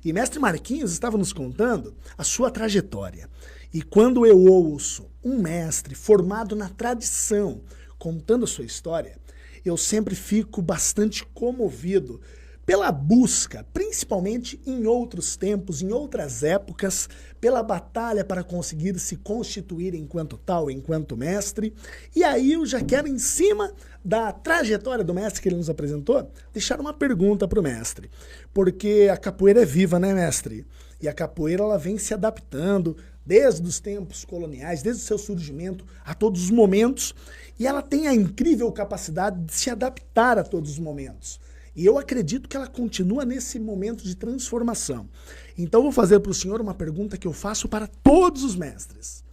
E mestre Marquinhos estava nos contando a sua trajetória. E quando eu ouço um mestre formado na tradição contando a sua história, eu sempre fico bastante comovido pela busca, principalmente em outros tempos, em outras épocas, pela batalha para conseguir se constituir enquanto tal, enquanto mestre. E aí eu já quero, em cima da trajetória do mestre que ele nos apresentou, deixar uma pergunta para o mestre. Porque a capoeira é viva, né, mestre? E a capoeira ela vem se adaptando desde os tempos coloniais, desde o seu surgimento, a todos os momentos. E ela tem a incrível capacidade de se adaptar a todos os momentos. E eu acredito que ela continua nesse momento de transformação. Então, eu vou fazer para o senhor uma pergunta que eu faço para todos os mestres.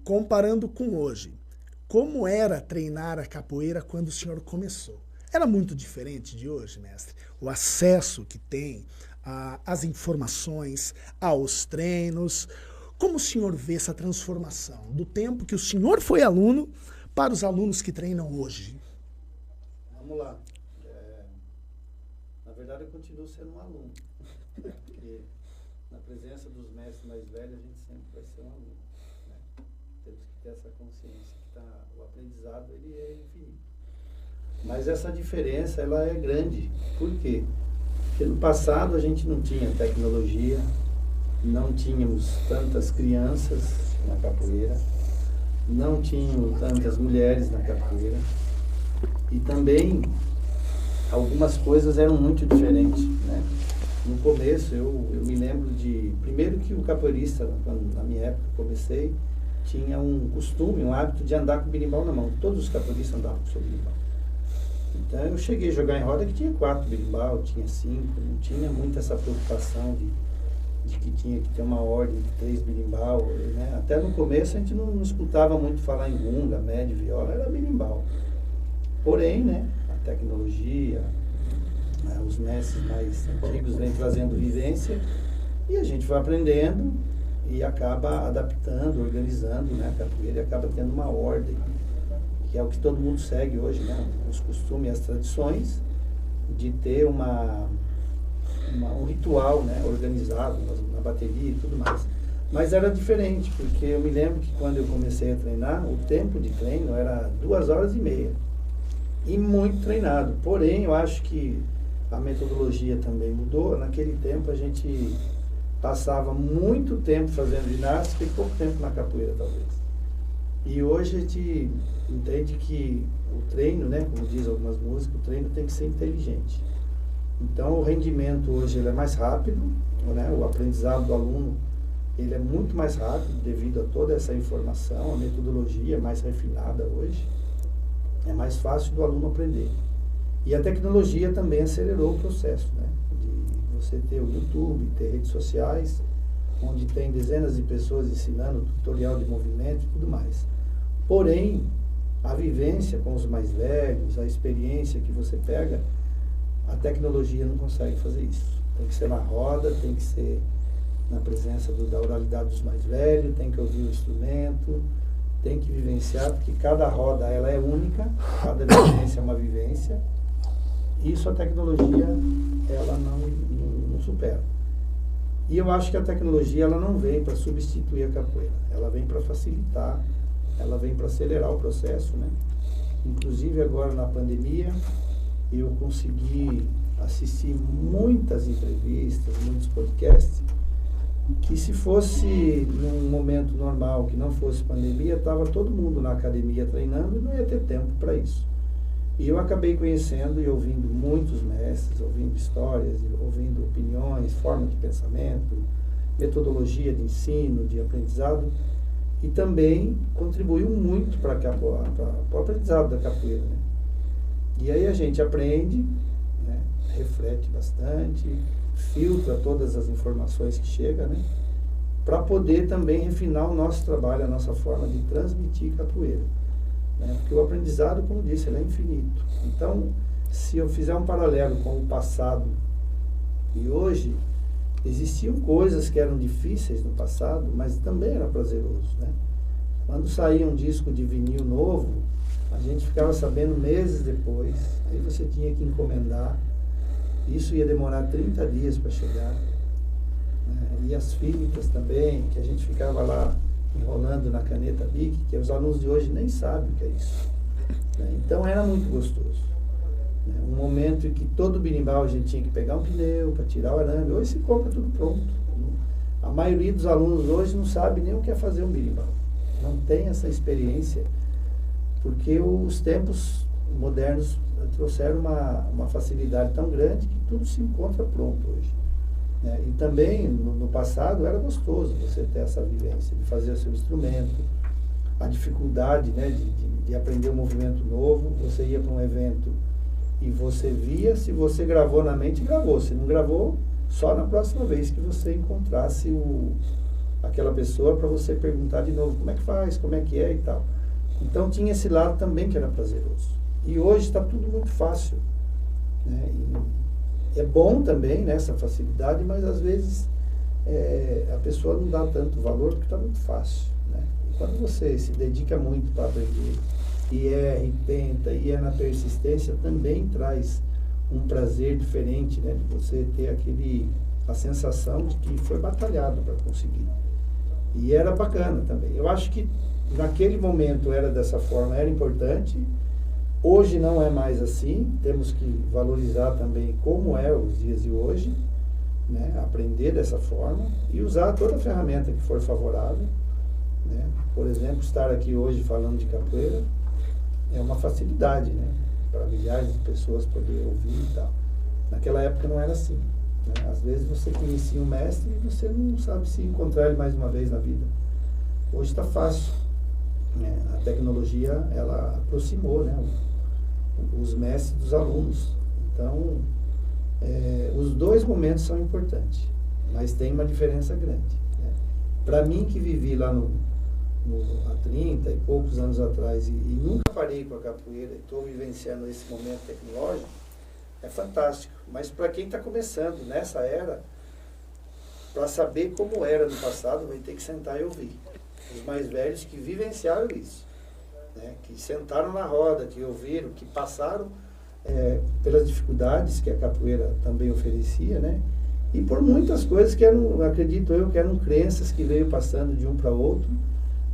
Comparando com hoje, como era treinar a capoeira quando o senhor começou? Era muito diferente de hoje, mestre? O acesso que tem às informações, aos treinos. Como o senhor vê essa transformação do tempo que o senhor foi aluno para os alunos que treinam hoje? Vamos lá. Na verdade, eu continuo sendo um aluno, porque na presença dos mestres mais velhos, a gente sempre vai ser um aluno, né? Temos que ter essa consciência que o aprendizado ele é infinito. Mas essa diferença, ela é grande. Por quê? Porque no passado a gente não tinha tecnologia, não tínhamos tantas crianças na capoeira, não tinham tantas mulheres na capoeira, e também algumas coisas eram muito diferentes, né? No começo, eu me lembro de... Primeiro que o capoeirista, quando, na minha época comecei, tinha um costume, um hábito de andar com o berimbau na mão. Todos os capoeiristas andavam com o seu berimbau. Então, eu cheguei a jogar em roda que tinha 4 berimbau, tinha 5, não tinha muito essa preocupação de que tinha que ter uma ordem de 3 berimbau, né? Até no começo, a gente não escutava muito falar em gunga, médio, viola, era berimbau. Porém, né, a tecnologia, os mestres mais antigos vêm trazendo vivência e a gente vai aprendendo e acaba adaptando, organizando, né, a capoeira, e acaba tendo uma ordem, que é o que todo mundo segue hoje, né, os costumes e as tradições de ter um ritual, né, organizado na bateria e tudo mais. Mas era diferente, porque eu me lembro que quando eu comecei a treinar, o tempo de treino era 2h30. E muito treinado. Porém, eu acho que a metodologia também mudou. Naquele tempo, a gente passava muito tempo fazendo ginástica e pouco tempo na capoeira, talvez. E hoje a gente entende que o treino, né, como diz algumas músicas, o treino tem que ser inteligente. Então, o rendimento hoje ele é mais rápido, né, o aprendizado do aluno ele é muito mais rápido devido a toda essa informação, a metodologia é mais refinada hoje. É mais fácil do aluno aprender. E a tecnologia também acelerou o processo, né? De você ter o YouTube, ter redes sociais, onde tem dezenas de pessoas ensinando tutorial de movimento e tudo mais. Porém, a vivência com os mais velhos, a experiência que você pega, a tecnologia não consegue fazer isso. Tem que ser na roda, tem que ser na presença da oralidade dos mais velhos, tem que ouvir o instrumento, tem que vivenciar, porque cada roda ela é única, cada vivência é uma vivência. Isso a tecnologia ela não supera. E eu acho que a tecnologia ela não vem para substituir a capoeira, ela vem para facilitar, ela vem para acelerar o processo, né? Inclusive agora na pandemia eu consegui assistir muitas entrevistas, muitos podcasts, que se fosse num momento normal, que não fosse pandemia, estava todo mundo na academia treinando e não ia ter tempo para isso. E eu acabei conhecendo e ouvindo muitos mestres, ouvindo histórias, ouvindo opiniões, forma de pensamento, metodologia de ensino, de aprendizado, e também contribuiu muito para o aprendizado da capoeira, né? E aí a gente aprende, né, reflete bastante, filtra todas as informações que chegam, né, para poder também refinar o nosso trabalho, a nossa forma de transmitir capoeira, né, porque o aprendizado, como disse, ele é infinito. Então, se eu fizer um paralelo com o passado e hoje, existiam coisas que eram difíceis no passado, mas também era prazeroso, né? Quando saía um disco de vinil novo, a gente ficava sabendo meses depois, aí você tinha que encomendar, isso ia demorar 30 dias para chegar, né? E as fitas também, que a gente ficava lá enrolando na caneta Bic, que os alunos de hoje nem sabem o que é isso. Né? Então era muito gostoso. Né? Um momento em que todo berimbau a gente tinha que pegar um pneu para tirar o arame. Hoje se compra tudo pronto. A maioria dos alunos hoje não sabe nem o que é fazer um berimbau. Não tem essa experiência, porque os tempos modernos trouxeram uma facilidade tão grande que tudo se encontra pronto hoje. Né? E também, no passado, era gostoso você ter essa vivência, de fazer o seu instrumento, a dificuldade, né, de aprender um movimento novo. Você ia para um evento e você via, se você gravou na mente, gravou. Se não gravou, só na próxima vez que você encontrasse aquela pessoa para você perguntar de novo como é que faz, como é que é e tal. Então tinha esse lado também que era prazeroso. E hoje está tudo muito fácil. Né? E é bom também, né, essa facilidade, mas às vezes a pessoa não dá tanto valor porque está muito fácil. Né? E quando você se dedica muito para aprender, e erra, e tenta, e é na persistência, também traz um prazer diferente, né, de você ter a sensação de que foi batalhado para conseguir. E era bacana também. Eu acho que naquele momento era dessa forma, era importante. Hoje não é mais assim. Temos que valorizar também como é os dias de hoje, né, aprender dessa forma e usar toda a ferramenta que for favorável. Né? Por exemplo, estar aqui hoje falando de capoeira é uma facilidade, né, para milhares de pessoas poder ouvir e tal. Naquela época não era assim. Né? Às vezes você conhecia um mestre e você não sabe se encontrar ele mais uma vez na vida. Hoje está fácil. Né? A tecnologia, ela aproximou, né, os mestres dos alunos. Então, os dois momentos são importantes, mas tem uma diferença grande. Né? Para mim, que vivi lá há 30 e poucos anos atrás e nunca parei com a capoeira e estou vivenciando esse momento tecnológico, é fantástico. Mas para quem está começando nessa era, para saber como era no passado, vai ter que sentar e ouvir. Os mais velhos que vivenciaram isso, né? Que sentaram na roda, que ouviram, que passaram pelas dificuldades que a capoeira também oferecia, né? E por muitas coisas que acredito eu, que eram crenças que veio passando de um para outro.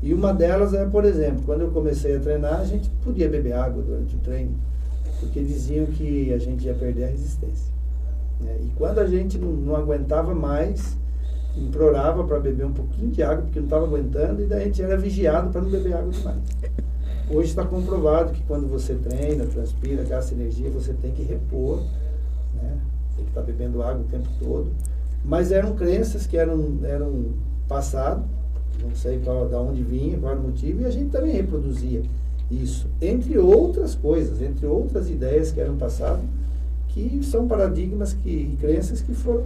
E uma delas é, por exemplo, quando eu comecei a treinar, a gente podia beber água durante o treino, porque diziam que a gente ia perder a resistência. Né? E quando a gente não aguentava mais, implorava para beber um pouquinho de água, porque não estava aguentando, e daí a gente era vigiado para não beber água demais. Hoje está comprovado que quando você treina, transpira, gasta energia, você tem que repor, né? Tem que estar bebendo água o tempo todo. Mas eram crenças que eram passado, não sei da onde vinha, qual era o motivo, e a gente também reproduzia isso, entre outras coisas, entre outras ideias que eram passadas, que são paradigmas e crenças que foram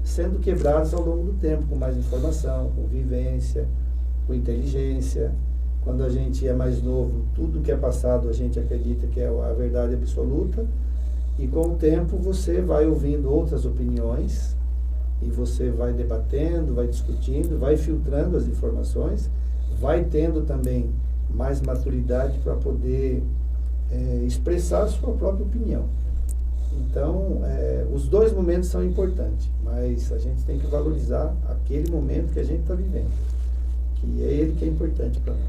sendo quebradas ao longo do tempo, com mais informação, com vivência, com inteligência. Quando a gente é mais novo, tudo que é passado a gente acredita que é a verdade absoluta, e com o tempo você vai ouvindo outras opiniões, e você vai debatendo, vai discutindo, vai filtrando as informações, vai tendo também mais maturidade para poder expressar a sua própria opinião. Então, os dois momentos são importantes, mas a gente tem que valorizar aquele momento que a gente está vivendo, que é ele que é importante para nós.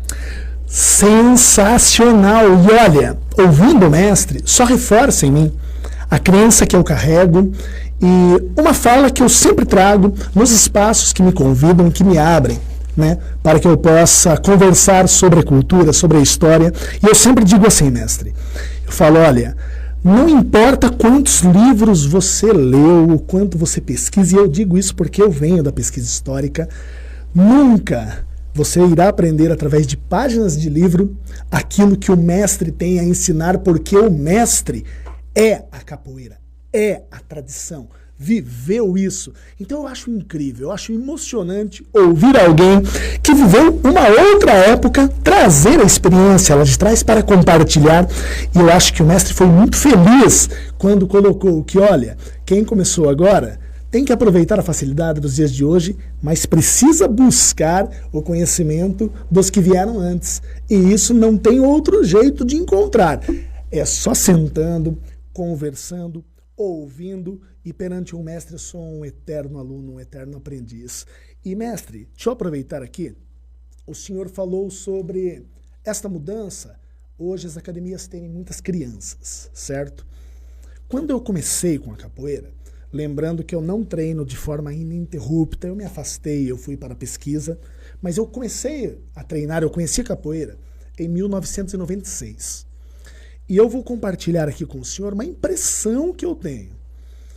Sensacional! E olha, ouvindo o mestre, só reforça em mim a crença que eu carrego e uma fala que eu sempre trago nos espaços que me convidam, que me abrem, né, para que eu possa conversar sobre a cultura, sobre a história. E eu sempre digo assim, mestre, eu falo, olha, não importa quantos livros você leu, o quanto você pesquisa, e eu digo isso porque eu venho da pesquisa histórica, nunca você irá aprender através de páginas de livro aquilo que o mestre tem a ensinar, porque o mestre é a capoeira, é a tradição, viveu isso. Então eu acho incrível, eu acho emocionante ouvir alguém que viveu uma outra época trazer a experiência lá de trás para compartilhar. E eu acho que o mestre foi muito feliz quando colocou que, olha, quem começou agora tem que aproveitar a facilidade dos dias de hoje, mas precisa buscar o conhecimento dos que vieram antes. E isso não tem outro jeito de encontrar. É só sentando, conversando, ouvindo, e perante um mestre eu sou um eterno aluno, um eterno aprendiz. E mestre, deixa eu aproveitar aqui, o senhor falou sobre esta mudança. Hoje as academias têm muitas crianças, certo? Quando eu comecei com a capoeira, lembrando que eu não treino de forma ininterrupta, eu me afastei, eu fui para a pesquisa, mas eu comecei a treinar, eu conheci a capoeira em 1996. E eu vou compartilhar aqui com o senhor uma impressão que eu tenho.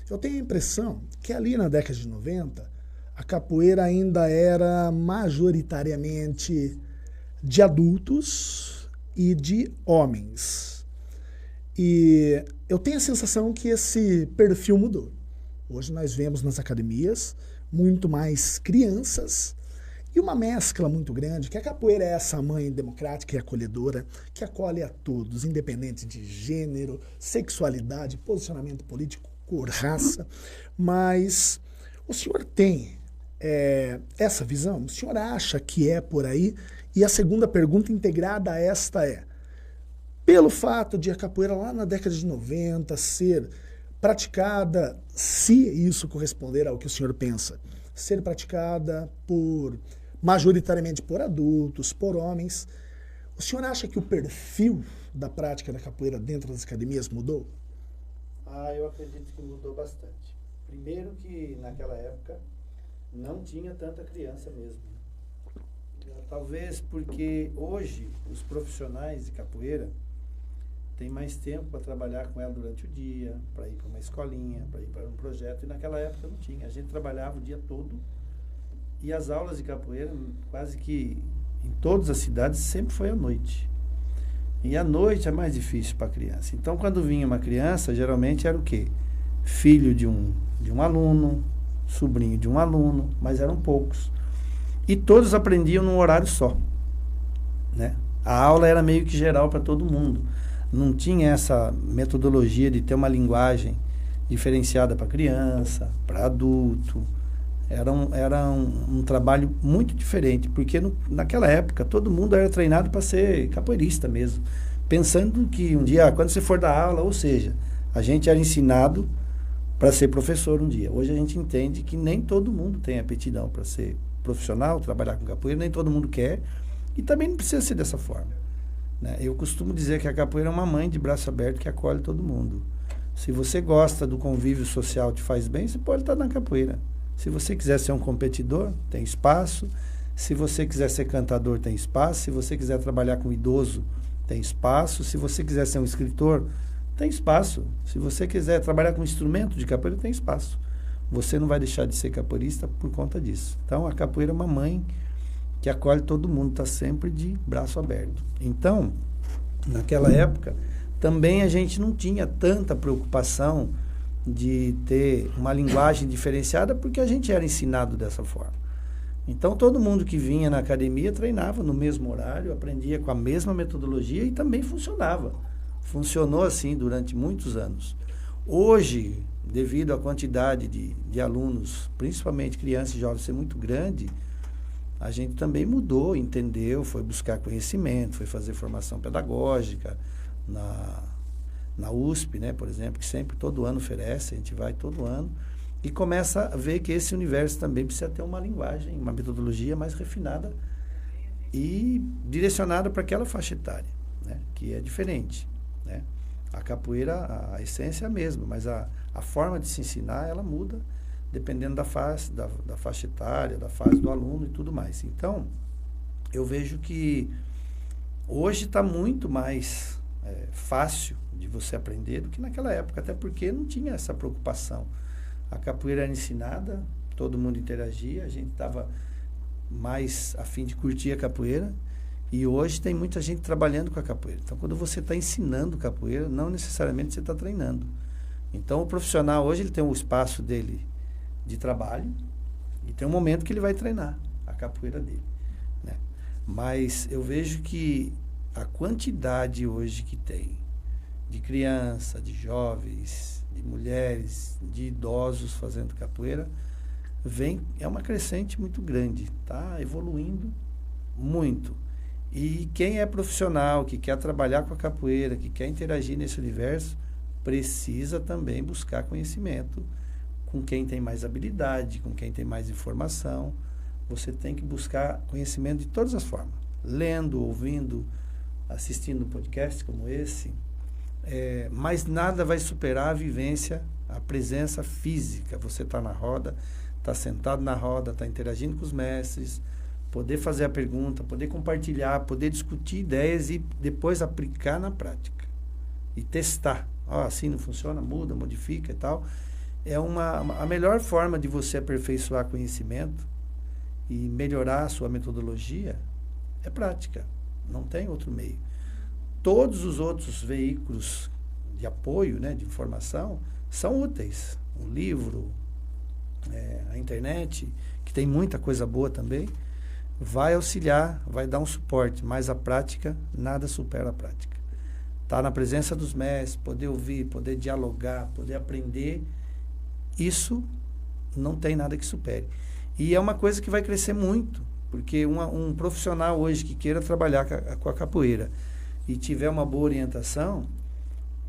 Eu tenho a impressão que ali na década de 90, a capoeira ainda era majoritariamente de adultos e de homens. E eu tenho a sensação que esse perfil mudou. Hoje nós vemos nas academias muito mais crianças e uma mescla muito grande, que a capoeira é essa mãe democrática e acolhedora, que acolhe a todos, independente de gênero, sexualidade, posicionamento político, cor, raça. Mas o senhor tem essa visão? O senhor acha que é por aí? E a segunda pergunta integrada a esta é, pelo fato de a capoeira lá na década de 90 ser praticada, se isso corresponder ao que o senhor pensa, ser praticada majoritariamente por adultos, por homens, o senhor acha que o perfil da prática da capoeira dentro das academias mudou? Eu acredito que mudou bastante. Primeiro que naquela época não tinha tanta criança mesmo. Talvez porque hoje os profissionais de capoeira têm mais tempo para trabalhar com ela durante o dia, para ir para uma escolinha, para ir para um projeto, e naquela época não tinha. A gente trabalhava o dia todo e as aulas de capoeira, quase que em todas as cidades, sempre foi à noite. E à noite é mais difícil para a criança. Então, quando vinha uma criança, geralmente era o quê? Filho de um aluno, sobrinho de um aluno, mas eram poucos. E todos aprendiam num horário só, né? A aula era meio que geral para todo mundo. Não tinha essa metodologia de ter uma linguagem diferenciada para criança, para adulto. Era um trabalho muito diferente, porque naquela época todo mundo era treinado para ser capoeirista mesmo, pensando que um dia, quando você for dar aula, ou seja, a gente era ensinado para ser professor um dia. Hoje a gente entende que nem todo mundo tem aptidão para ser profissional, trabalhar com capoeira, nem todo mundo quer, e também não precisa ser dessa forma, né? Eu costumo dizer que a capoeira é uma mãe de braço aberto que acolhe todo mundo. Se você gosta do convívio social, te faz bem, você pode estar na capoeira. Se você quiser ser um competidor, tem espaço. Se você quiser ser cantador, tem espaço. Se você quiser trabalhar com idoso, tem espaço. Se você quiser ser um escritor, tem espaço. Se você quiser trabalhar com instrumento de capoeira, tem espaço. Você não vai deixar de ser capoeirista por conta disso. Então, a capoeira é uma mãe que acolhe todo mundo, está sempre de braço aberto. Então, naquela época, também a gente não tinha tanta preocupação de ter uma linguagem diferenciada, porque a gente era ensinado dessa forma. Então, todo mundo que vinha na academia treinava no mesmo horário, aprendia com a mesma metodologia e também funcionava. Funcionou assim durante muitos anos. Hoje, devido à quantidade de alunos, principalmente crianças e jovens, ser muito grande, a gente também mudou, entendeu, foi buscar conhecimento, foi fazer formação pedagógica na USP, né, por exemplo, que sempre, todo ano oferece, a gente vai todo ano, e começa a ver que esse universo também precisa ter uma linguagem, uma metodologia mais refinada e direcionada para aquela faixa etária, né, que é diferente, né? A capoeira, a essência é a mesma, mas a forma de se ensinar, ela muda dependendo da faixa etária, da fase do aluno e tudo mais. Então, eu vejo que hoje está muito mais fácil de você aprender do que naquela época, até porque não tinha essa preocupação. A capoeira era ensinada, todo mundo interagia, a gente estava mais a fim de curtir a capoeira, e hoje tem muita gente trabalhando com a capoeira. Então, quando você está ensinando capoeira, não necessariamente você está treinando. Então, o profissional hoje ele tem um espaço dele de trabalho e tem um momento que ele vai treinar a capoeira dele, né? Mas eu vejo que a quantidade hoje que tem de criança, de jovens, de mulheres, de idosos fazendo capoeira, é uma crescente muito grande, está evoluindo muito. E quem é profissional, que quer trabalhar com a capoeira, que quer interagir nesse universo, precisa também buscar conhecimento com quem tem mais habilidade, com quem tem mais informação. Você tem que buscar conhecimento de todas as formas. Lendo, ouvindo, assistindo podcast como esse. Mas nada vai superar a vivência, a presença física. Você está na roda, está sentado na roda, está interagindo com os mestres, poder fazer a pergunta, poder compartilhar, poder discutir ideias e depois aplicar na prática. E testar. Assim não funciona, muda, modifica e tal. A melhor forma de você aperfeiçoar conhecimento e melhorar a sua metodologia é prática. Não tem outro meio. Todos os outros veículos de apoio, né, de informação, são úteis. O livro, a internet, que tem muita coisa boa também, vai auxiliar, vai dar um suporte, mas a prática, nada supera a prática. Estar na presença dos mestres, poder ouvir, poder dialogar, poder aprender, isso não tem nada que supere. E é uma coisa que vai crescer muito, porque um profissional hoje que queira trabalhar com a capoeira e tiver uma boa orientação,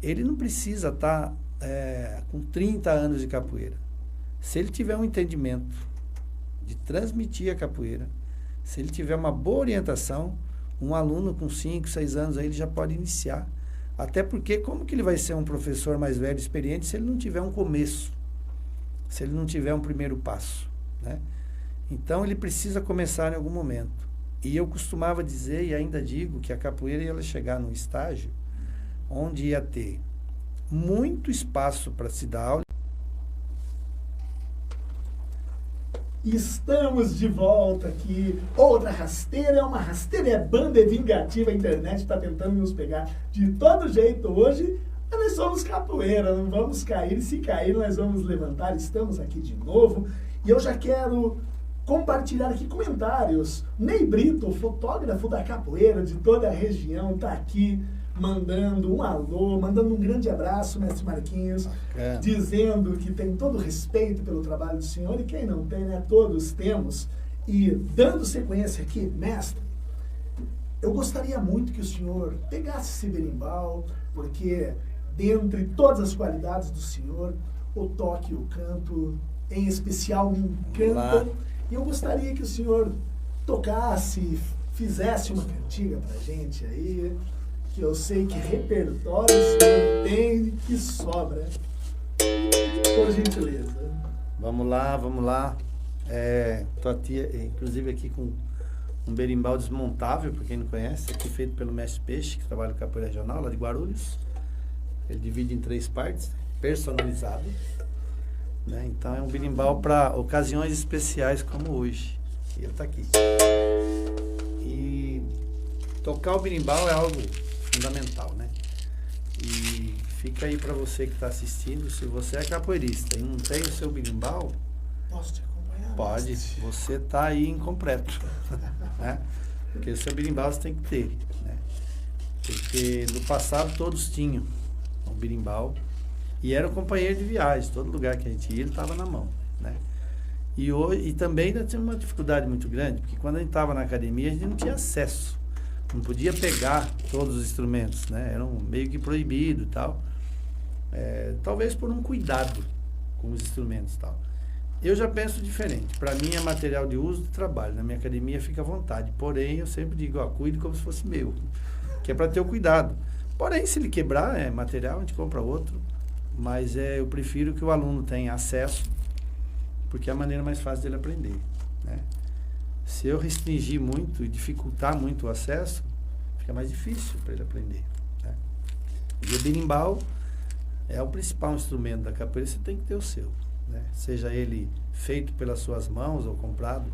ele não precisa estar com 30 anos de capoeira. Se ele tiver um entendimento de transmitir a capoeira, se ele tiver uma boa orientação, um aluno com 5, 6 anos aí ele já pode iniciar. Até porque como que ele vai ser um professor mais velho, experiente, se ele não tiver um começo, se ele não tiver um primeiro passo, né? Então ele precisa começar em algum momento. E eu costumava dizer, e ainda digo, que a capoeira ia chegar num estágio onde ia ter muito espaço para se dar aula. Estamos de volta aqui. Outra rasteira, banda, é vingativa. A internet está tentando nos pegar de todo jeito hoje. Mas nós somos capoeira, não vamos cair. Se cair, nós vamos levantar. Estamos aqui de novo. E eu já quero compartilhar aqui comentários. Ney Brito, fotógrafo da capoeira de toda a região, está aqui mandando um alô, mandando um grande abraço, mestre Marquinhos, dizendo que tem todo respeito pelo trabalho do senhor, e quem não tem, né? Todos temos. E dando sequência aqui, mestre, eu gostaria muito que o senhor pegasse esse berimbau, porque dentre todas as qualidades do senhor, o toque e o canto, em especial, me encantam. E eu gostaria que o senhor tocasse, fizesse uma cantiga pra gente aí, que eu sei que repertório o senhor tem que sobra. Por gentileza. Vamos lá. Tô inclusive aqui com um berimbau desmontável, para quem não conhece, aqui feito pelo mestre Peixe, que trabalha no Capoeira Regional, lá de Guarulhos. Ele divide em 3 partes, personalizado. Né? Então é um berimbau para ocasiões especiais como hoje. E ele está aqui. E tocar o berimbau é algo fundamental, né? E fica aí para você que está assistindo, se você é capoeirista e não tem o seu berimbau, posso te acompanhar? Pode, você está aí incompleto. Né? Porque o seu berimbau você tem que ter. Né? Porque no passado todos tinham um berimbau. E era um companheiro de viagem, todo lugar que a gente ia, ele estava na mão, né? E também ainda tinha uma dificuldade muito grande, porque quando a gente estava na academia, a gente não tinha acesso, não podia pegar todos os instrumentos, né? Eram meio que proibido e tal, talvez por um cuidado com os instrumentos e tal. Eu já penso diferente, para mim é material de uso do trabalho, na minha academia fica à vontade, porém eu sempre digo, cuide como se fosse meu, que é para ter o cuidado. Porém, se ele quebrar, é material, a gente compra outro. Mas eu prefiro que o aluno tenha acesso, porque é a maneira mais fácil dele aprender. Né? Se eu restringir muito e dificultar muito o acesso, fica mais difícil para ele aprender. Né? E o berimbau é o principal instrumento da capoeira, você tem que ter o seu. Né? Seja ele feito pelas suas mãos ou comprado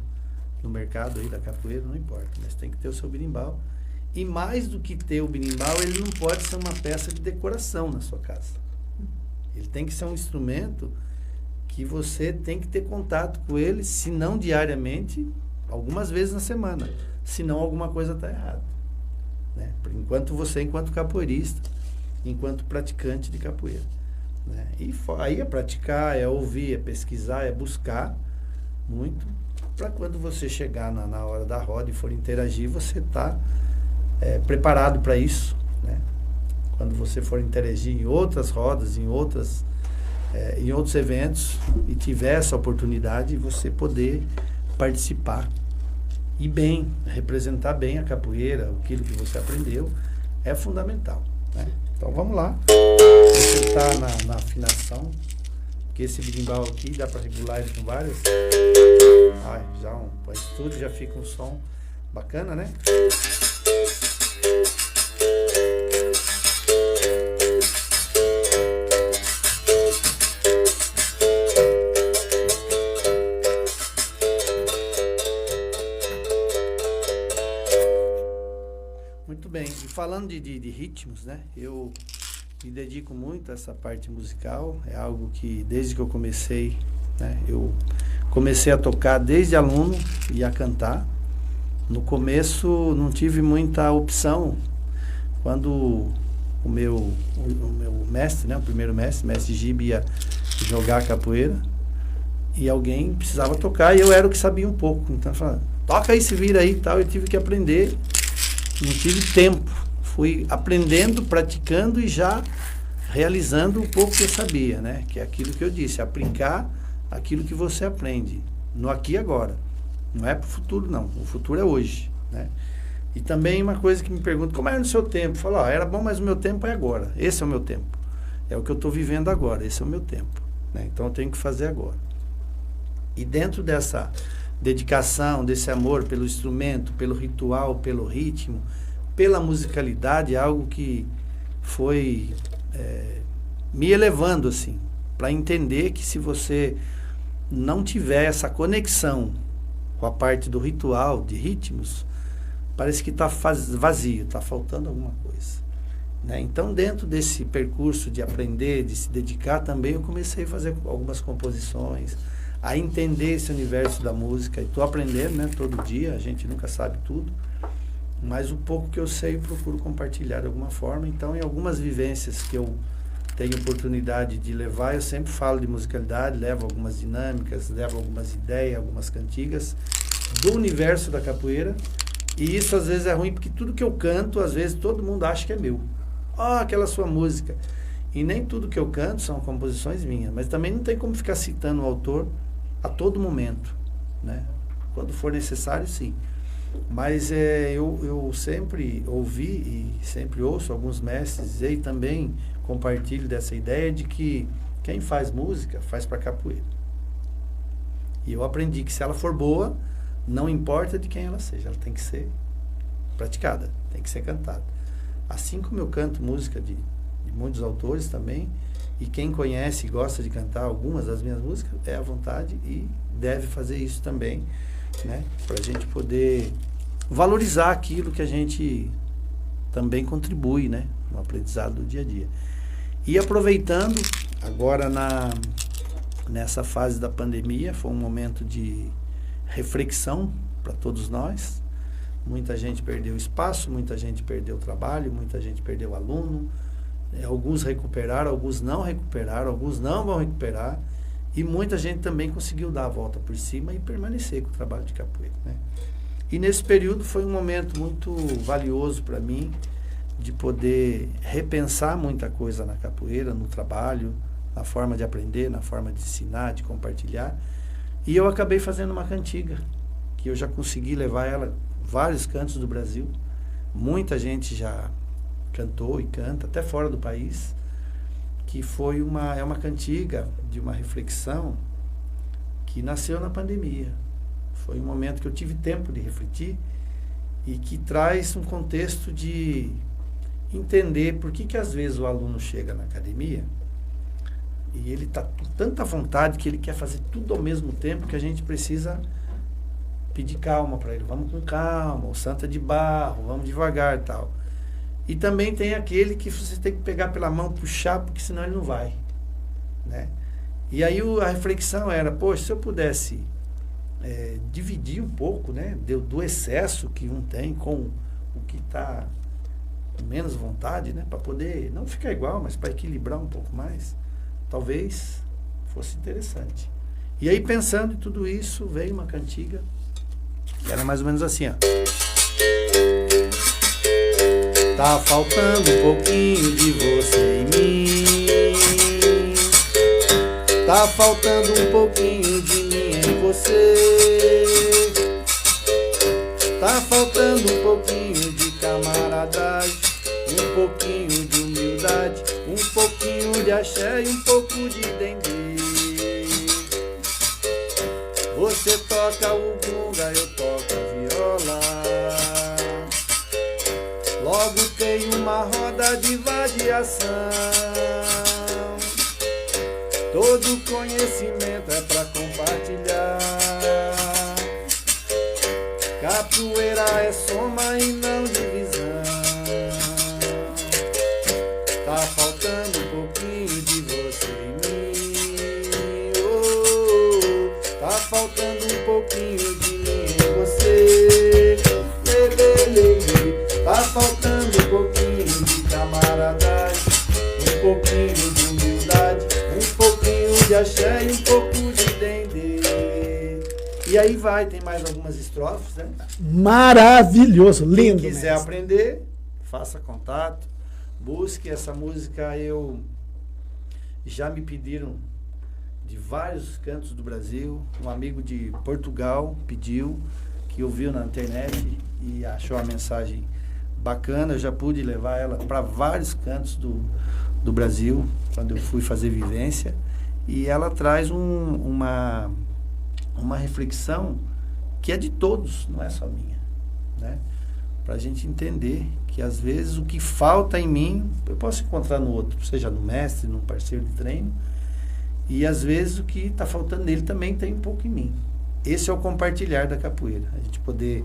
no mercado aí da capoeira, não importa, mas tem que ter o seu berimbau. E mais do que ter o berimbau, ele não pode ser uma peça de decoração na sua casa. Ele tem que ser um instrumento que você tem que ter contato com ele, se não diariamente, algumas vezes na semana. Senão alguma coisa está errada. Né? Enquanto capoeirista, enquanto praticante de capoeira. Né? E aí é praticar, é ouvir, é pesquisar, é buscar muito, para quando você chegar na hora da roda e for interagir, você está preparado para isso. Né? quando você for interagir em outras rodas, em outros eventos e tiver essa oportunidade, você poder participar e bem, representar bem a capoeira, aquilo que você aprendeu, é fundamental, né? Então vamos lá, vou tentar na afinação, porque esse berimbau aqui dá para regular ele com várias. Já o estúdio já fica um som bacana, né? Muito bem, e falando de ritmos, né? Eu me dedico muito a essa parte musical, é algo que desde que eu comecei, né? Eu comecei a tocar desde aluno e a cantar. No começo não tive muita opção. Quando o meu mestre, né? O primeiro mestre Gibi, ia jogar capoeira e alguém precisava tocar e eu era o que sabia um pouco. Então eu falava, toca aí, se vira aí e tal. Eu tive que aprender, não tive tempo. Fui aprendendo, praticando e já realizando um pouco que eu sabia, né? Que é aquilo que eu disse, aplicar aquilo que você aprende no aqui e agora. Não é para o futuro, não. O futuro é hoje, né? E também uma coisa que me perguntam, como era no seu tempo? Eu falo, era bom, mas o meu tempo é agora. Esse é o meu tempo. É o que eu estou vivendo agora. Esse é o meu tempo, né? Então eu tenho que fazer agora. E dentro dessa dedicação, desse amor pelo instrumento, pelo ritual, pelo ritmo, pela musicalidade, é algo que foi me elevando, assim, para entender que se você não tiver essa conexão com a parte do ritual, de ritmos, parece que está vazio, está faltando alguma coisa, né? Então, dentro desse percurso de aprender, de se dedicar também, eu comecei a fazer algumas composições, a entender esse universo da música, e estou aprendendo, né, todo dia, a gente nunca sabe tudo, mas o pouco que eu sei eu procuro compartilhar de alguma forma. Então, em algumas vivências que eu tenho oportunidade de levar, eu sempre falo de musicalidade, levo algumas dinâmicas, levo algumas ideias, algumas cantigas do universo da capoeira. E isso às vezes é ruim, porque tudo que eu canto, às vezes todo mundo acha que é meu. Aquela sua música. E nem tudo que eu canto são composições minhas, mas também não tem como ficar citando o autor a todo momento, né? Quando for necessário, sim. Mas eu sempre ouvi e sempre ouço alguns mestres e também compartilho dessa ideia de que quem faz música faz para capoeira. E eu aprendi que se ela for boa, não importa de quem ela seja, ela tem que ser praticada, tem que ser cantada. Assim como eu canto música de muitos autores também, e quem conhece e gosta de cantar algumas das minhas músicas, é à vontade e deve fazer isso também, né? Para a gente poder valorizar aquilo que a gente também contribui, né? No aprendizado do dia a dia. E aproveitando, agora nessa fase da pandemia, foi um momento de reflexão para todos nós. Muita gente perdeu espaço, muita gente perdeu trabalho, muita gente perdeu aluno. Alguns recuperaram, alguns não recuperaram, alguns não vão recuperar. E muita gente também conseguiu dar a volta por cima e permanecer com o trabalho de capoeira, né? E nesse período foi um momento muito valioso para mim, de poder repensar muita coisa na capoeira, no trabalho, na forma de aprender, na forma de ensinar, de compartilhar. E eu acabei fazendo uma cantiga, que eu já consegui levar ela a vários cantos do Brasil. Muita gente já cantou e canta, até fora do país, que foi uma cantiga de uma reflexão que nasceu na pandemia. Foi um momento que eu tive tempo de refletir e que traz um contexto de entender por que às vezes o aluno chega na academia e ele está com tanta vontade que ele quer fazer tudo ao mesmo tempo, que a gente precisa pedir calma para ele. Vamos com calma, o santo é de barro, vamos devagar e tal. E também tem aquele que você tem que pegar pela mão, puxar, porque senão ele não vai, né? E aí a reflexão era, poxa, se eu pudesse dividir um pouco, né, do excesso que um tem com o que está com menos vontade, né, para poder não ficar igual, mas para equilibrar um pouco mais, talvez fosse interessante. E aí, pensando em tudo isso, veio uma cantiga que era mais ou menos assim, ó. Tá faltando um pouquinho de você em mim. Tá faltando um pouquinho de mim em você. Tá faltando um pouquinho de camaradagem, um pouquinho de humildade, um pouquinho de axé e um pouco de dendê. Você toca o gunga, eu toco a viola. Logo tem uma roda de vadiação. Todo conhecimento é pra compartilhar. Capoeira é soma e não divisão. Tá faltando um pouquinho de você em mim. Oh, tá faltando um pouquinho de mim em você. Tá faltando um pouquinho de camaradagem, um pouquinho de humildade, um pouquinho de axé e um pouco de dendê. E aí vai, tem mais algumas estrofes, né? Maravilhoso, lindo. Quem quiser mestre. aprender, faça contato, busque essa música. Já me pediram de vários cantos do Brasil. Um amigo de Portugal pediu, que ouviu na internet e achou a mensagem bacana. Eu já pude levar ela para vários cantos do Brasil, quando eu fui fazer vivência. E ela traz uma reflexão que é de todos, não é só minha, né? Para a gente entender que às vezes o que falta em mim, eu posso encontrar no outro, seja no mestre, num parceiro de treino, e às vezes o que está faltando nele também tem um pouco em mim. Esse é o compartilhar da capoeira, a gente poder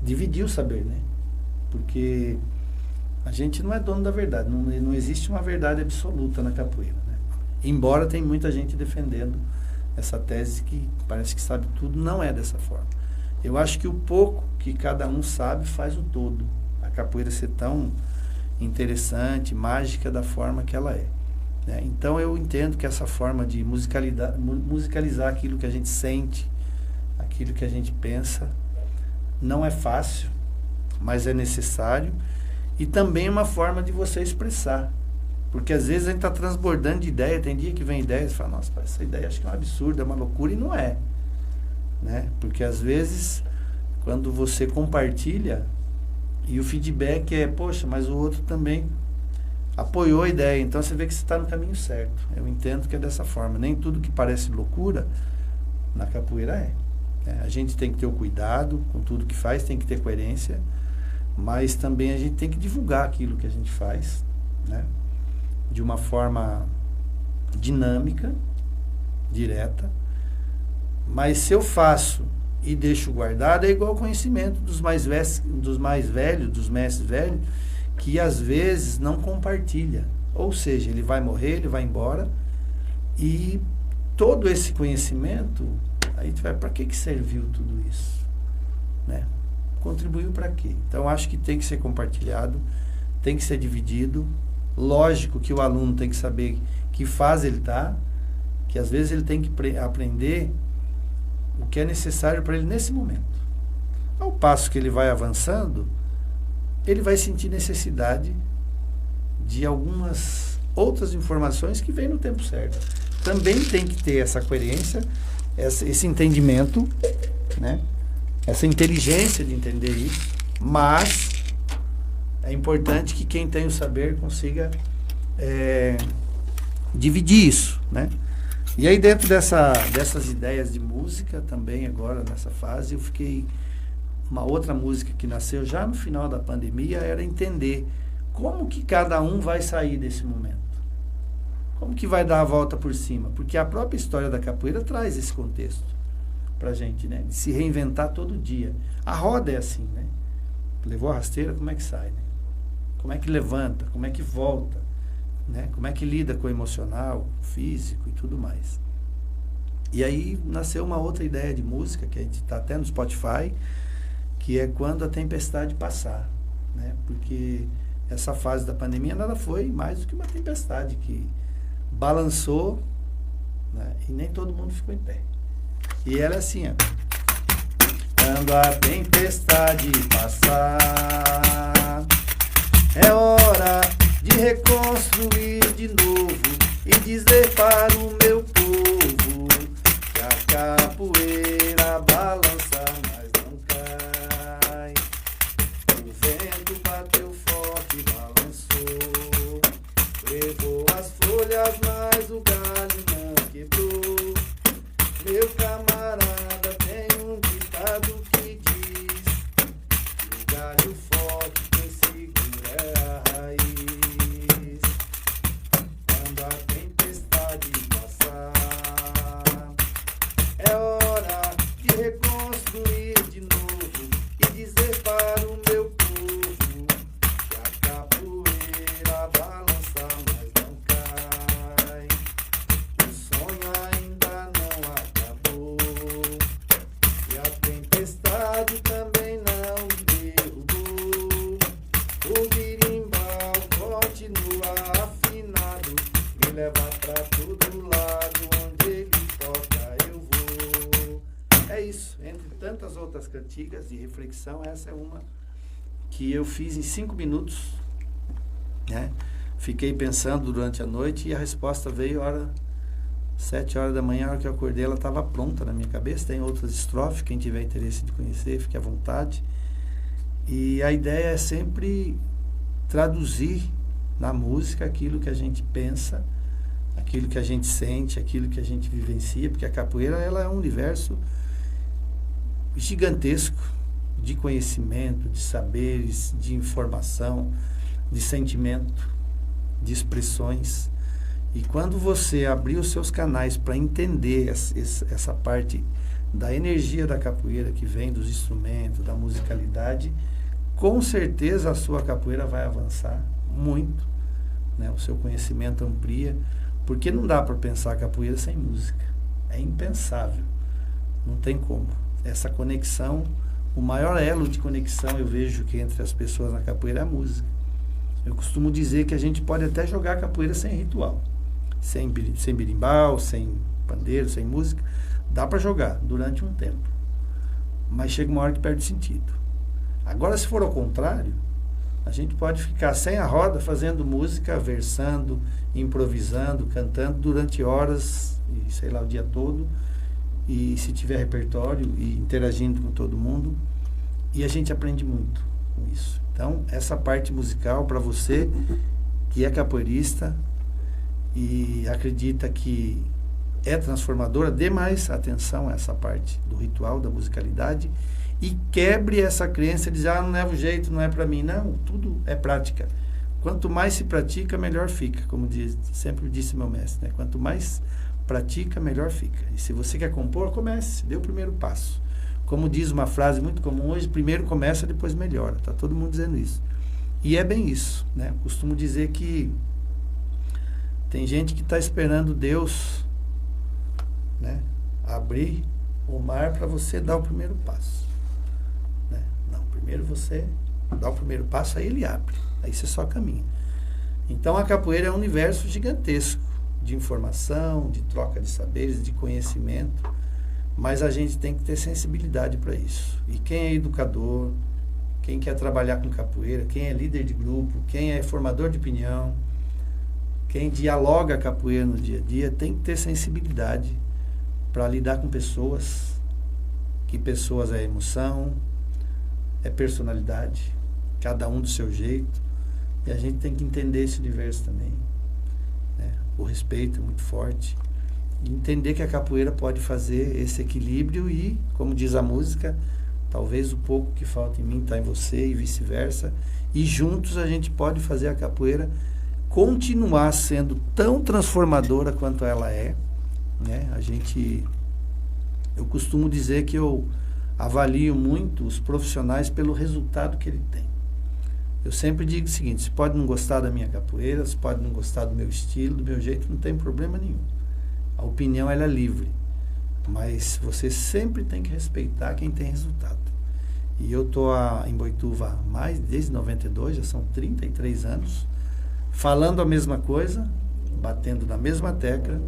dividir o saber, né? Porque a gente não é dono da verdade, não existe uma verdade absoluta na capoeira, né? Embora tem muita gente defendendo essa tese que parece que sabe tudo, não é dessa forma. Eu acho que o pouco que cada um sabe faz o todo. A capoeira ser tão interessante, mágica da forma que ela é, né? Então eu entendo que essa forma de musicalizar aquilo que a gente sente, aquilo que a gente pensa, não é fácil, mas é necessário, e também é uma forma de você expressar. Porque às vezes a gente está transbordando de ideia, tem dia que vem ideia e você fala, nossa, essa ideia acho que é um absurdo, é uma loucura, e não é, né? Porque às vezes, quando você compartilha, e o feedback é, poxa, mas o outro também apoiou a ideia, então você vê que você está no caminho certo. Eu entendo que é dessa forma. Nem tudo que parece loucura, na capoeira é. A gente tem que ter o cuidado com tudo que faz, tem que ter coerência, mas também a gente tem que divulgar aquilo que a gente faz, né? De uma forma dinâmica, direta. Mas se eu faço e deixo guardado, é igual ao conhecimento dos mais velhos, dos mestres velhos, que às vezes não compartilha. Ou seja, ele vai morrer, ele vai embora, e todo esse conhecimento, aí tu vai, para que serviu tudo isso? Né? Contribuiu para quê? Então, acho que tem que ser compartilhado, tem que ser dividido. Lógico que o aluno tem que saber que fase ele está, que às vezes ele tem que aprender o que é necessário para ele nesse momento. Ao passo que ele vai avançando, ele vai sentir necessidade de algumas outras informações que vêm no tempo certo. Também tem que ter essa coerência, esse entendimento, né? Essa inteligência de entender isso, mas é importante que quem tem o saber consiga dividir isso, né? E aí dentro dessas ideias de música também agora nessa fase, eu fiquei... Uma outra música que nasceu já no final da pandemia era entender como que cada um vai sair desse momento. Como que vai dar a volta por cima? Porque a própria história da capoeira traz esse contexto pra gente, né? De se reinventar todo dia. A roda é assim, né? Levou a rasteira, como é que sai, né? Como é que levanta? Como é que volta? Né? Como é que lida com o emocional, o físico e tudo mais. E aí nasceu uma outra ideia de música, que a gente está até no Spotify, que é Quando a Tempestade Passar, né? Porque essa fase da pandemia nada foi mais do que uma tempestade que balançou, né? E nem todo mundo ficou em pé. E ela é assim, ó. Quando a tempestade passar, É hora de reconstruir de novo e dizer para o meu povo que a capoeira balança, mas não cai. O vento bateu forte e balançou, levou as folhas, mas o galho não quebrou. Meu camarada, tem um ditado que diz que o galho forte quem segura é a raiz. Quando a tempestade passar, é hora de reconstruir de novo e dizer para o meu povo que a capoeira balança, mas não cai. O sonho ainda não acabou e a tempestade também não me derrubou. O birimbau continua afinado, me leva pra todo lado, onde ele toca eu vou. É isso, entre tantas outras cantigas de reflexão, essa é uma que eu fiz em 5 minutos, né? Fiquei pensando durante a noite e a resposta veio 7 horas da manhã, a hora que eu acordei, ela estava pronta na minha cabeça. Tem outras estrofes, quem tiver interesse de conhecer, fique à vontade. E a ideia é sempre traduzir na música aquilo que a gente pensa, aquilo que a gente sente, aquilo que a gente vivencia, porque a capoeira ela é um universo gigantesco de conhecimento, de saberes, de informação, de sentimento, de expressões. E quando você abrir os seus canais para entender essa parte da energia da capoeira que vem dos instrumentos, da musicalidade, com certeza a sua capoeira vai avançar muito, né? O seu conhecimento amplia, porque não dá para pensar a capoeira sem música. É impensável. Não tem como. Essa conexão, o maior elo de conexão eu vejo que entre as pessoas na capoeira é a música. Eu costumo dizer que a gente pode até jogar capoeira sem ritual. Sem berimbau, sem pandeiro, sem música, dá para jogar durante um tempo, mas chega uma hora que perde sentido. Agora, se for ao contrário, a gente pode ficar sem a roda fazendo música, versando, improvisando, cantando durante horas, e sei lá, o dia todo, e se tiver repertório e interagindo com todo mundo, e a gente aprende muito com isso. Então, essa parte musical para você que é capoeirista e acredita que é transformadora, dê mais atenção a essa parte do ritual, da musicalidade, e quebre essa crença de dizer, não leva o jeito, não é para mim. Não, tudo é prática. Quanto mais se pratica, melhor fica, como sempre disse meu mestre, né? Quanto mais pratica, melhor fica. E se você quer compor, comece, dê o primeiro passo. Como diz uma frase muito comum hoje, primeiro começa, depois melhora. Está todo mundo dizendo isso. E é bem isso, né? Costumo dizer que tem gente que está esperando Deus, né, abrir o mar para você dar o primeiro passo. Né? Não, primeiro você dá o primeiro passo, aí ele abre. Aí você só caminha. Então a capoeira é um universo gigantesco de informação, de troca de saberes, de conhecimento, mas a gente tem que ter sensibilidade para isso. E quem é educador, quem quer trabalhar com capoeira, quem é líder de grupo, quem é formador de opinião, quem dialoga a capoeira no dia a dia, tem que ter sensibilidade para lidar com pessoas, que pessoas é emoção, é personalidade, cada um do seu jeito, e a gente tem que entender esse universo também, né? O respeito é muito forte, e entender que a capoeira pode fazer esse equilíbrio e, como diz a música, talvez o pouco que falta em mim está em você e vice-versa, e juntos a gente pode fazer a capoeira continuar sendo tão transformadora quanto ela é, né? Eu costumo dizer que eu avalio muito os profissionais pelo resultado que ele tem. Eu sempre digo o seguinte, você pode não gostar da minha capoeira, você pode não gostar do meu estilo, do meu jeito, não tem problema nenhum. A opinião ela é livre, mas você sempre tem que respeitar quem tem resultado. E eu estou em Boituva desde 92, já são 33 anos, falando a mesma coisa, batendo na mesma tecla,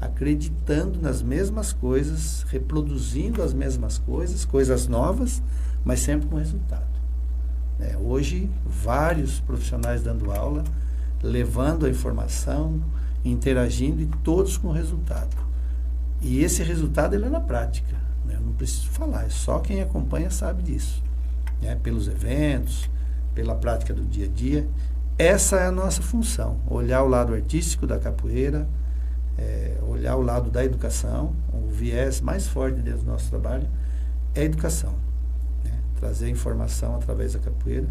acreditando nas mesmas coisas, reproduzindo as mesmas coisas, coisas novas, mas sempre com resultado. né? Hoje, vários profissionais dando aula, levando a informação, interagindo e todos com resultado. E esse resultado ele é na prática, né? Eu não preciso falar, é só quem acompanha sabe disso, né? Pelos eventos, pela prática do dia a dia. Essa é a nossa função, olhar o lado artístico da capoeira, olhar o lado da educação. O viés mais forte dentro do nosso trabalho é a educação, né? Trazer informação através da capoeira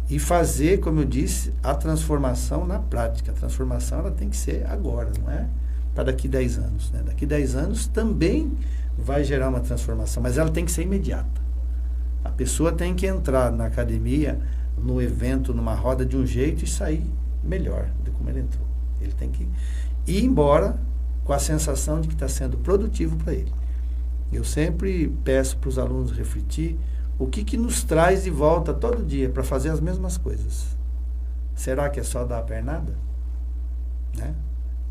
e fazer, como eu disse, a transformação na prática. A transformação ela tem que ser agora, não é para daqui 10 anos, né? Daqui 10 anos também vai gerar uma transformação, mas ela tem que ser imediata. A pessoa tem que entrar na academia, no evento, numa roda de um jeito e sair melhor do como ele entrou. Ele tem que ir embora com a sensação de que está sendo produtivo para ele. Eu sempre peço para os alunos refletir o que nos traz de volta todo dia para fazer as mesmas coisas. Será que é só dar a pernada? Né?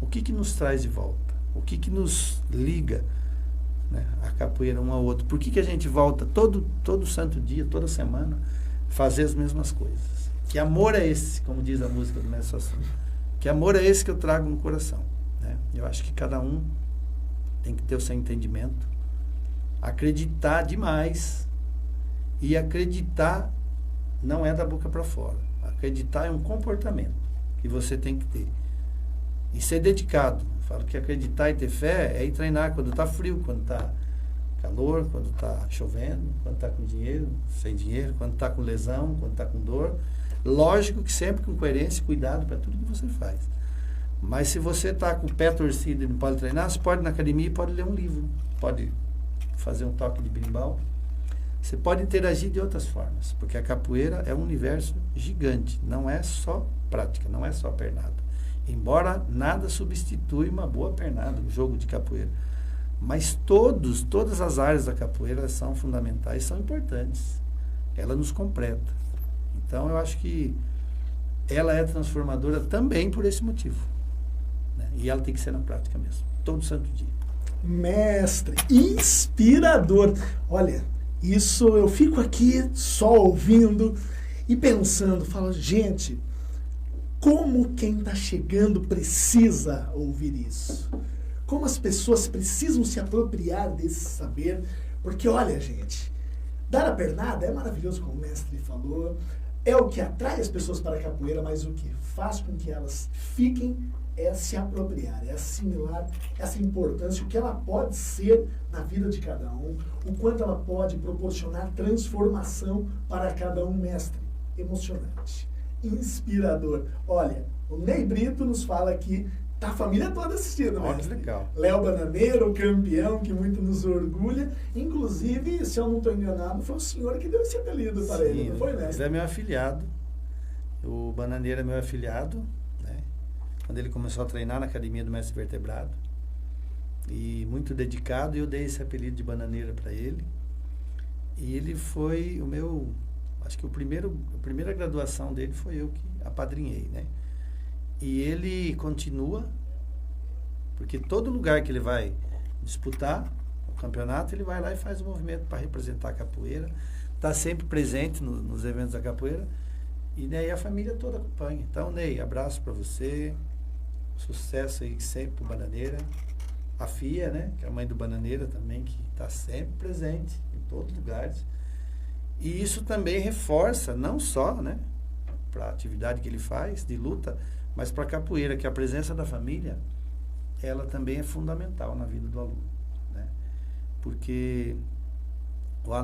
O que nos traz de volta? O que nos liga, né, a capoeira um ao outro? Por que a gente volta todo santo dia, toda semana, fazer as mesmas coisas? Que amor é esse, como diz a música do Mestre Suassuna? Que amor é esse que eu trago no coração, né? Eu acho que cada um tem que ter o seu entendimento, acreditar demais, e acreditar não é da boca para fora. Acreditar é um comportamento que você tem que ter. E ser dedicado. Eu falo que acreditar e ter fé é ir treinar quando está frio, quando está calor, quando está chovendo, quando está com dinheiro, sem dinheiro, quando está com lesão, quando está com dor. Lógico que sempre com coerência e cuidado para tudo que você faz. Mas se você está com o pé torcido e não pode treinar, você pode ir na academia e pode ler um livro, pode fazer um toque de berimbau. Você pode interagir de outras formas, porque a capoeira é um universo gigante, não é só prática, não é só pernada. Embora nada substitui uma boa pernada, um jogo de capoeira. Mas todas as áreas da capoeira são fundamentais, são importantes. Ela nos completa. Então, eu acho que ela é transformadora também por esse motivo, né? E ela tem que ser na prática mesmo, todo santo dia. Mestre, inspirador. Olha, isso eu fico aqui só ouvindo e pensando, falo, gente, como quem está chegando precisa ouvir isso. Como as pessoas precisam se apropriar desse saber. Porque, olha, gente, dar a pernada é maravilhoso, como o mestre falou. É o que atrai as pessoas para a capoeira, mas o que faz com que elas fiquem é se apropriar, é assimilar essa importância, o que ela pode ser na vida de cada um, o quanto ela pode proporcionar transformação para cada um. Mestre, emocionante, inspirador. Olha, o Ney Brito nos fala aqui, tá a família toda assistindo, né? Mestre. Legal. Léo Bananeiro, o campeão, que muito nos orgulha. Inclusive, se eu não estou enganado, foi o senhor que deu esse apelido para ele, não foi, Mestre? Ele é meu afilhado. O Bananeiro é meu afilhado, né? Quando ele começou a treinar na academia do Mestre Vertebrado. E muito dedicado, eu dei esse apelido de Bananeira para ele. E ele foi o meu... Acho que a primeira graduação dele foi eu que apadrinhei, né? E ele continua, porque todo lugar que ele vai disputar o campeonato, ele vai lá e faz o movimento para representar a capoeira. Está sempre presente nos eventos da capoeira. E daí a família toda acompanha. Então, Ney, abraço para você. Sucesso aí sempre pro Bananeira. A Fia, né? Que é a mãe do Bananeira também, que está sempre presente em todos os lugares. E isso também reforça, não só, né, para a atividade que ele faz de luta, mas para a capoeira, que a presença da família, ela também é fundamental na vida do aluno, né? Porque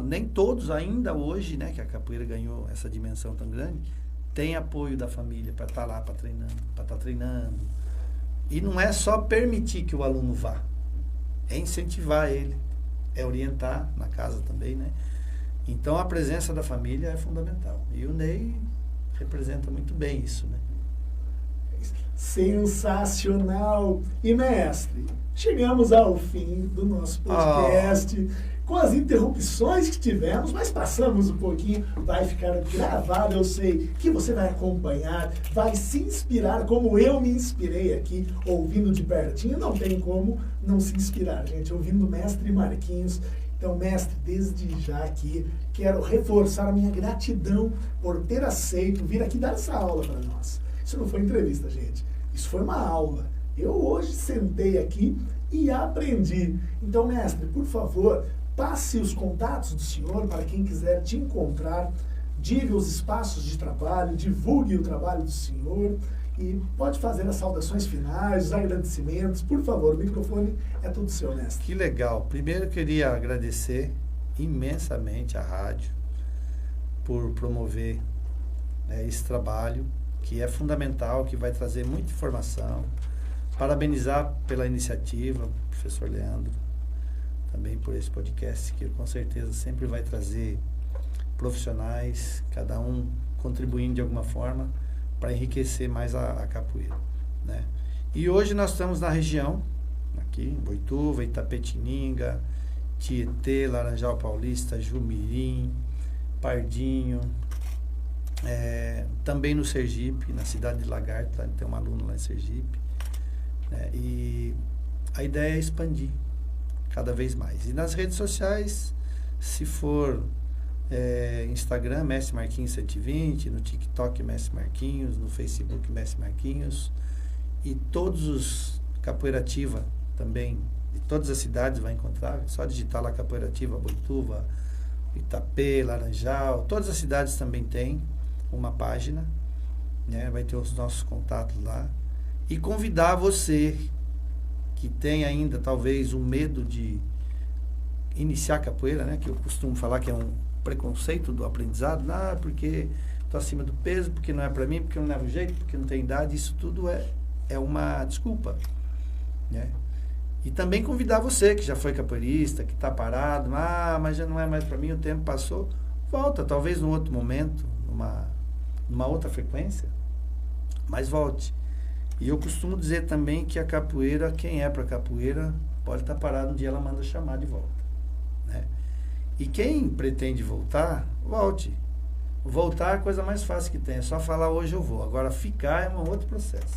nem todos ainda hoje, né, que a capoeira ganhou essa dimensão tão grande, tem apoio da família para estar lá para estar treinando. E não é só permitir que o aluno vá, é incentivar ele, é orientar na casa também, né? Então a presença da família é fundamental. E o Ney representa muito bem isso, né? Sensacional! E mestre, chegamos ao fim do nosso podcast, com as interrupções que tivemos, mas passamos um pouquinho, vai ficar gravado, eu sei que você vai acompanhar, vai se inspirar como eu me inspirei aqui, ouvindo de pertinho, não tem como não se inspirar, gente, ouvindo o mestre Marquinhos. Então, mestre, desde já aqui, quero reforçar a minha gratidão por ter aceito vir aqui dar essa aula para nós. Isso não foi entrevista, gente. Isso foi uma aula. Eu hoje sentei aqui e aprendi. Então, mestre, por favor, passe os contatos do senhor para quem quiser te encontrar. Diga os espaços de trabalho, divulgue o trabalho do senhor e pode fazer as saudações finais, os agradecimentos. Por favor, o microfone é todo seu, mestre. Que legal. Primeiro eu queria agradecer imensamente a rádio por promover esse trabalho, que é fundamental, que vai trazer muita informação. Parabenizar pela iniciativa, professor Leandro, também por esse podcast, que com certeza sempre vai trazer profissionais, cada um contribuindo de alguma forma para enriquecer mais a capoeira, né? E hoje nós estamos na região, aqui em Boituva, Itapetininga, Tietê, Laranjal Paulista, Jumirim, Pardinho, também no Sergipe, na cidade de Lagarta, tem um aluno lá em Sergipe, né? E a ideia é expandir cada vez mais. E nas redes sociais, se for Instagram, Mestre Marquinhos 120, no TikTok, Mestre Marquinhos, no Facebook, Mestre Marquinhos, e todos os Capoeira Ativa também, de todas as cidades vai encontrar, só digitar lá Capoeira Ativa, Boituva, Itapê, Laranjal, todas as cidades também tem uma página, né? Vai ter os nossos contatos lá, e convidar você que tem ainda talvez um medo de iniciar capoeira, né? Que eu costumo falar que é um preconceito do aprendizado, porque estou acima do peso, porque não é para mim, porque não leva jeito, porque não tem idade, isso tudo é uma desculpa, né? E também convidar você que já foi capoeirista, que está parado, mas já não é mais para mim, o tempo passou, volta, talvez num outro momento, numa outra frequência, mas volte. E eu costumo dizer também que a capoeira, quem é para capoeira, pode estar parado, um dia ela manda chamar de volta, né? E quem pretende voltar, volte. Voltar é a coisa mais fácil que tem, é só falar hoje eu vou. Agora ficar é um outro processo.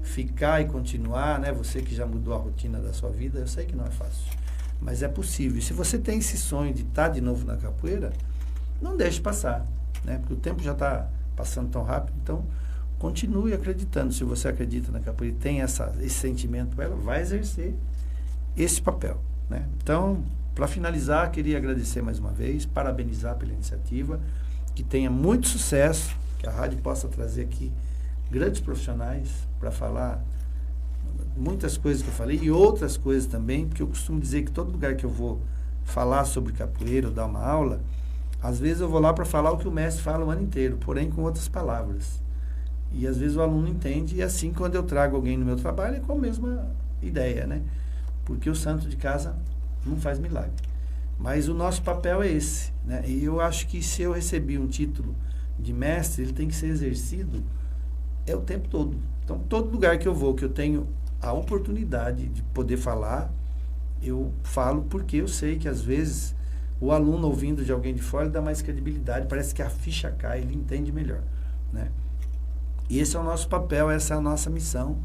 Ficar e continuar, né? Você que já mudou a rotina da sua vida, eu sei que não é fácil, mas é possível. E se você tem esse sonho de estar de novo na capoeira, não deixe passar, né? Porque o tempo já está passando tão rápido, então continue acreditando. Se você acredita na capoeira e tem esse sentimento, ela vai exercer esse papel, né? Então, para finalizar, queria agradecer mais uma vez, parabenizar pela iniciativa, que tenha muito sucesso, que a rádio possa trazer aqui grandes profissionais para falar muitas coisas que eu falei e outras coisas também, porque eu costumo dizer que todo lugar que eu vou falar sobre capoeira ou dar uma aula, às vezes eu vou lá para falar o que o mestre fala o ano inteiro, porém com outras palavras. E às vezes o aluno entende, e assim quando eu trago alguém no meu trabalho é com a mesma ideia, né? Porque o santo de casa não faz milagre. Mas o nosso papel é esse, né? E eu acho que se eu recebi um título de mestre, ele tem que ser exercido o tempo todo. Então, todo lugar que eu vou, que eu tenho a oportunidade de poder falar, eu falo, porque eu sei que às vezes o aluno ouvindo de alguém de fora, ele dá mais credibilidade, parece que a ficha cai, ele entende melhor, né? E esse é o nosso papel, essa é a nossa missão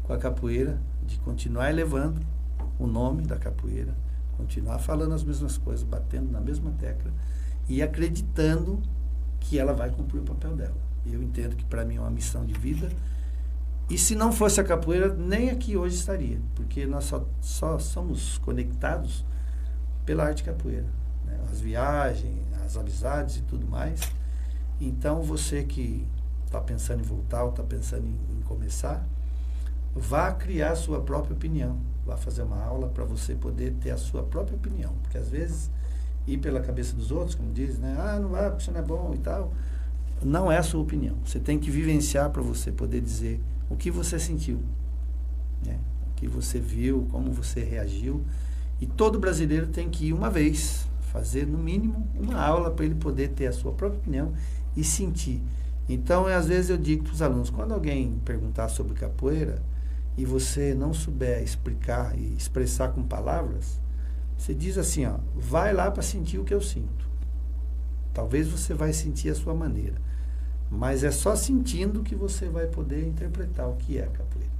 com a capoeira, de continuar elevando o nome da capoeira, continuar falando as mesmas coisas, batendo na mesma tecla e acreditando que ela vai cumprir o papel dela. E eu entendo que para mim é uma missão de vida. E se não fosse a capoeira, nem aqui hoje estaria, porque nós só somos conectados pela arte capoeira, né? As viagens, as amizades e tudo mais. Então, você que está pensando em voltar ou está pensando em começar, vá criar a sua própria opinião. Vá fazer uma aula para você poder ter a sua própria opinião. Porque às vezes, ir pela cabeça dos outros, como dizem, né? Não vai, porque você não é bom e tal. Não é a sua opinião. Você tem que vivenciar para você poder dizer o que você sentiu, né? O que você viu, como você reagiu. E todo brasileiro tem que ir uma vez, fazer no mínimo uma aula para ele poder ter a sua própria opinião e sentir. Então, às vezes eu digo para os alunos, quando alguém perguntar sobre capoeira e você não souber explicar e expressar com palavras, você diz assim, ó, vai lá para sentir o que eu sinto. Talvez você vai sentir a sua maneira, mas é só sentindo que você vai poder interpretar o que é a capoeira.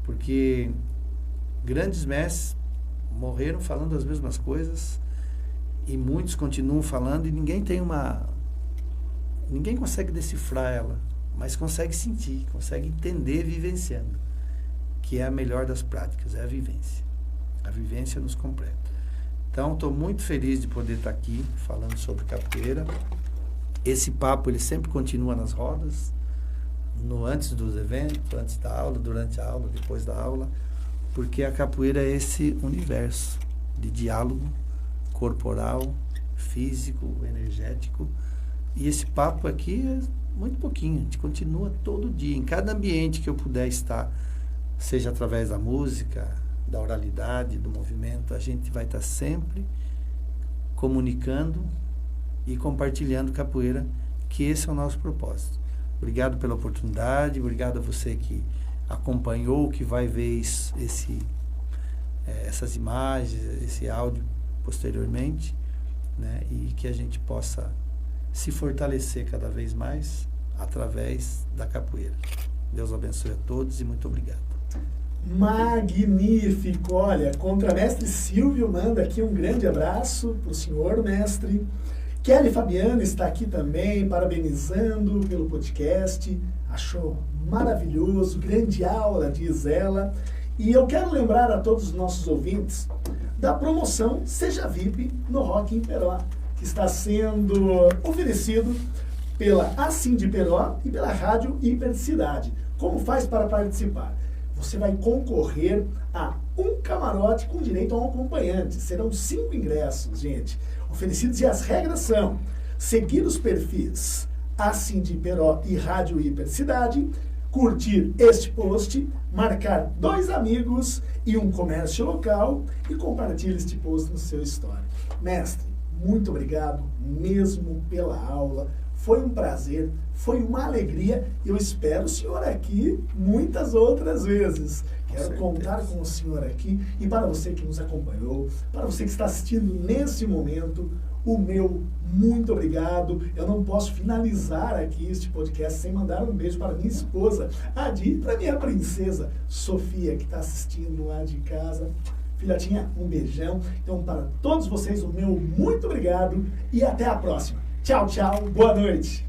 Porque grandes mestres morreram falando as mesmas coisas e muitos continuam falando e ninguém consegue decifrar ela, mas consegue sentir, consegue entender vivenciando, que é a melhor das práticas, é a vivência. A vivência nos completa. Então, estou muito feliz de poder estar aqui falando sobre capoeira. Esse papo, ele sempre continua nas rodas, antes dos eventos, antes da aula, durante a aula, depois da aula, porque a capoeira é esse universo de diálogo corporal, físico, energético. E esse papo aqui é muito pouquinho, a gente continua todo dia, em cada ambiente que eu puder estar, seja através da música, da oralidade, do movimento, a gente vai estar sempre comunicando e compartilhando capoeira, que esse é o nosso propósito. Obrigado pela oportunidade, obrigado a você que acompanhou, que vai ver essas imagens, esse áudio posteriormente, né? E que a gente possa se fortalecer cada vez mais através da capoeira. Deus abençoe a todos e muito obrigado. Magnífico! Olha, contramestre Silvio manda aqui um grande abraço para o senhor, mestre. Kelly Fabiano está aqui também, parabenizando pelo podcast. Achou maravilhoso, grande aula, diz ela. E eu quero lembrar a todos os nossos ouvintes da promoção Seja VIP no Rock em Peró, que está sendo oferecido pela Assim de Peró e pela Rádio Hipercidade. Como faz para participar? Você vai concorrer a um camarote com direito a um acompanhante. Serão 5 ingressos, gente, oferecidos, e as regras são: seguir os perfis Assim de Peró e Rádio Hipercidade, curtir este post, marcar 2 amigos e um comércio local e compartilhar este post no seu story. Mestre, muito obrigado mesmo pela aula. Foi um prazer, foi uma alegria. Eu espero o senhor aqui muitas outras vezes. Quero contar com o senhor aqui. E para você que nos acompanhou, para você que está assistindo nesse momento, o meu muito obrigado. Eu não posso finalizar aqui este podcast sem mandar um beijo para minha esposa, Adi, e para minha princesa Sofia, que está assistindo lá de casa. Filhotinha, um beijão. Então, para todos vocês, o meu muito obrigado e até a próxima. Tchau, tchau. Boa noite.